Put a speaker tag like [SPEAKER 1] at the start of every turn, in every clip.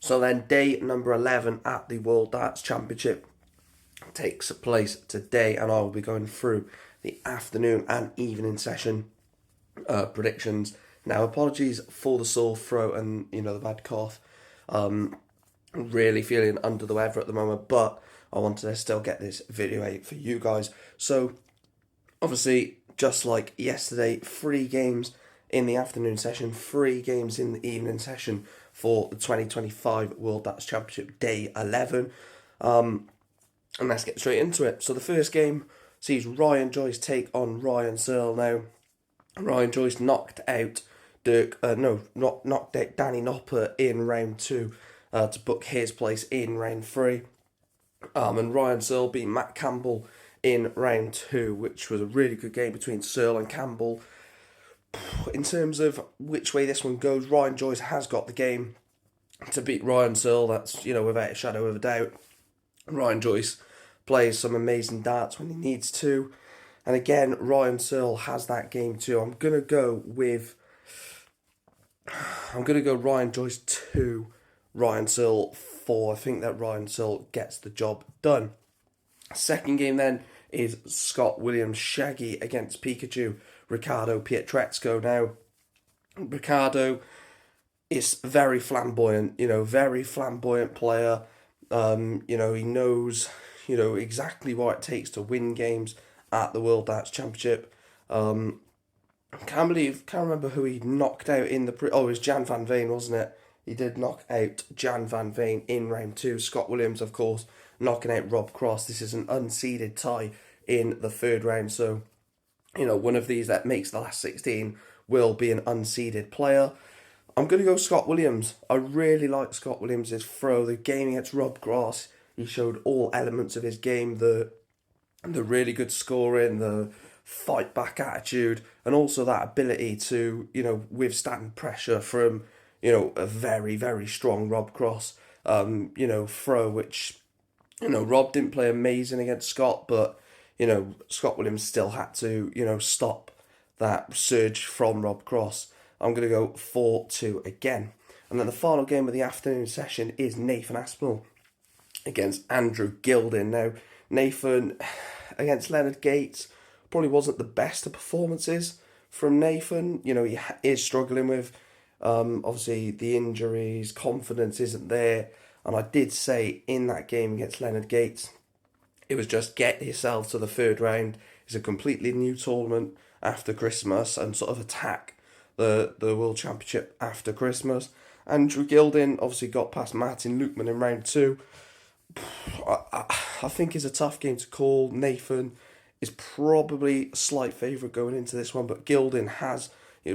[SPEAKER 1] So then day number 11 at the World Darts Championship takes place today, and I will be going through the afternoon and evening session predictions. Now, apologies for the sore throat and the bad cough. Really feeling under the weather at the moment, but I wanted to still get this video out for you guys. So, obviously, just like yesterday, 3 games in the afternoon session, 3 games in the evening session for the 2025 World Darts Championship Day 11. And let's get straight into it. So the first game sees Ryan Joyce take on Ryan Searle. Now, Ryan Joyce knocked out knocked out Danny Noppert in round 2 to book his place in round 3. And Ryan Searle beat Matt Campbell in round 2, which was a really good game between Searle and Campbell. In terms of which way this one goes, Ryan Joyce has got the game to beat Ryan Searle. That's, without a shadow of a doubt. Ryan Joyce plays some amazing darts when he needs to. And again, Ryan Searle has that game too. I'm going to go Ryan Joyce 2, Ryan Searle 4. I think that Ryan Searle gets the job done. Second game then is Scott Williams Shaggy against Pikachu Ricardo Pietrezco. Now, Ricardo is very flamboyant, very flamboyant player. He knows, exactly what it takes to win games at the World Darts Championship. Can't remember who he knocked out in the it was Jan van Veen, wasn't it? He did knock out Jan van Veen in round 2. Scott Williams, of course, knocking out Rob Cross. This is an unseeded tie in the 3rd round, so one of these that makes the last 16 will be an unseeded player. I'm going to go Scott Williams. I really like Scott Williams' throw. The game against Rob Cross, he showed all elements of his game, the really good scoring, the fight back attitude, and also that ability to, withstand pressure from, a very, very strong Rob Cross, throw, which, Rob didn't play amazing against Scott, but, Scott Williams still had to, stop that surge from Rob Cross. I'm going to go 4-2 again. And then the final game of the afternoon session is Nathan Aspinall against Andrew Gilding. Now, Nathan against Leonard Gates probably wasn't the best of performances from Nathan. He is struggling with, obviously, the injuries, confidence isn't there. And I did say in that game against Leonard Gates, it was just get yourself to the 3rd round. It's a completely new tournament after Christmas and sort of attack the World Championship after Christmas. Andrew Gilding obviously got past Martin Lukeman in round 2. I think it's a tough game to call. Nathan is probably a slight favourite going into this one, but Gilding has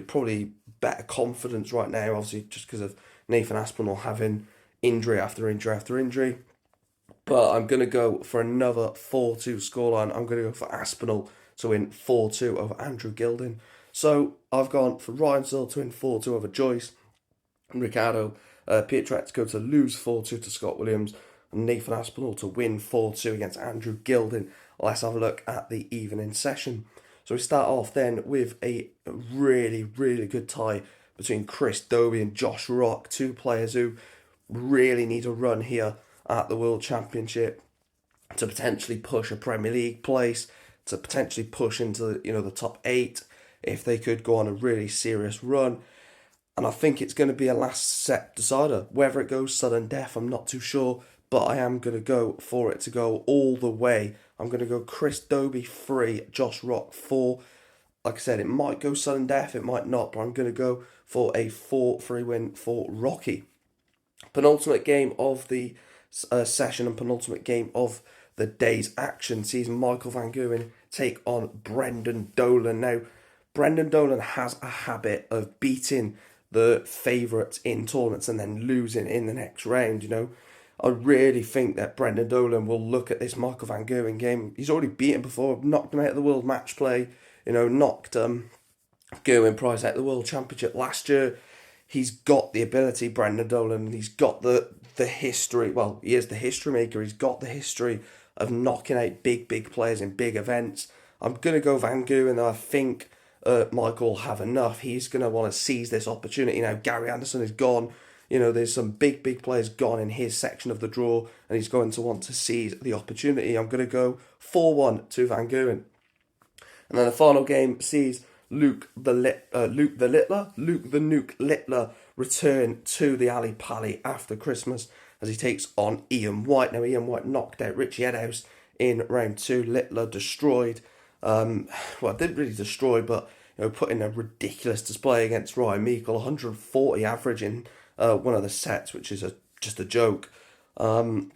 [SPEAKER 1] probably better confidence right now, obviously just because of Nathan Aspinall having injury after injury after injury. But I'm going to go for another 4-2 scoreline. I'm going to go for Aspinall to win 4-2 over Andrew Gilding. So I've gone for Ryan Searle to win 4-2 over Joyce, and Ricardo Pietrezco to lose 4-2 to Scott Williams, and Nathan Aspinall to win 4-2 against Andrew Gilding. Let's have a look at the evening session. So we start off then with a really, really good tie between Chris Dobey and Josh Rock, 2 players who really need a run here at the World Championship to potentially push a Premier League place, to potentially push into the top 8 if they could go on a really serious run. And I think it's going to be a last set decider. Whether it goes sudden death, I'm not too sure, but I am going to go for it to go all the way. I'm going to go Chris Dobey 3, Josh Rock 4. Like I said, it might go sudden death, it might not, but I'm going to go for a 4-3 win for Rocky. Penultimate game of the session and penultimate game of the day's action sees Michael Van Gerwen take on Brendan Dolan. Now, Brendan Dolan has a habit of beating the favourites in tournaments and then losing in the next round, I really think that Brendan Dolan will look at this Michael Van Gerwen game. He's already beaten before, knocked him out of the World Match Play, knocked Gerwin Price out of the World Championship last year. He's got the ability, Brendan Dolan, and he's got the history. Well, he is the history maker. He's got the history of knocking out big players in big events. I'm going to go Van Gerwen, though I think Michael will have enough. He's going to want to seize this opportunity. Now, Gary Anderson is gone. there's some big players gone in his section of the draw, and he's going to want to seize the opportunity. I'm going to go 4-1 to Van Gogh. And then the final game sees Luke the Nuke Littler return to the Ali Pali after Christmas as he takes on Ian White. Now, Ian White knocked out Richie Edhouse in round 2. Littler destroyed, didn't really destroy, but put in a ridiculous display against Ryan Meikle, 140 average in one of the sets, which is just a joke. And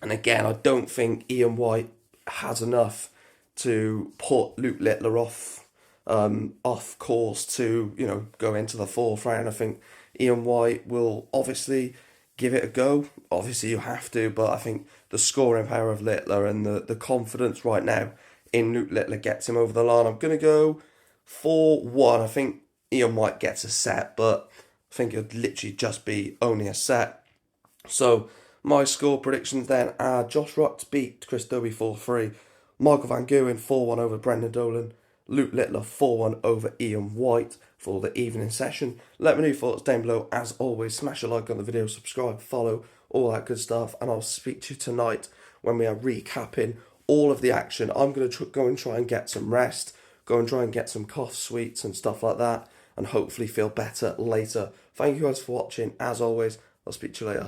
[SPEAKER 1] again, I don't think Ian White has enough to put Luke Littler off course to go into the fourth round. I think Ian White will obviously give it a go. Obviously you have to, but I think the scoring power of Littler and the confidence right now in Luke Littler gets him over the line. I'm going to go 4-1. I think Ian White gets a set, but I think it'll literally just be only a set. So my score predictions then are Josh Rock beat Chris Dobey 4-3. Michael Van Gogh 4-1 over Brendan Dolan. Luke Littler 4-1 over Ian White for the evening session. Let me know your thoughts down below. As always, smash a like on the video, subscribe, follow, all that good stuff. And I'll speak to you tonight when we are recapping all of the action. I'm going to go and try and get some rest, go and try and get some cough sweets and stuff like that, and hopefully feel better later. Thank you guys for watching. As always, I'll speak to you later.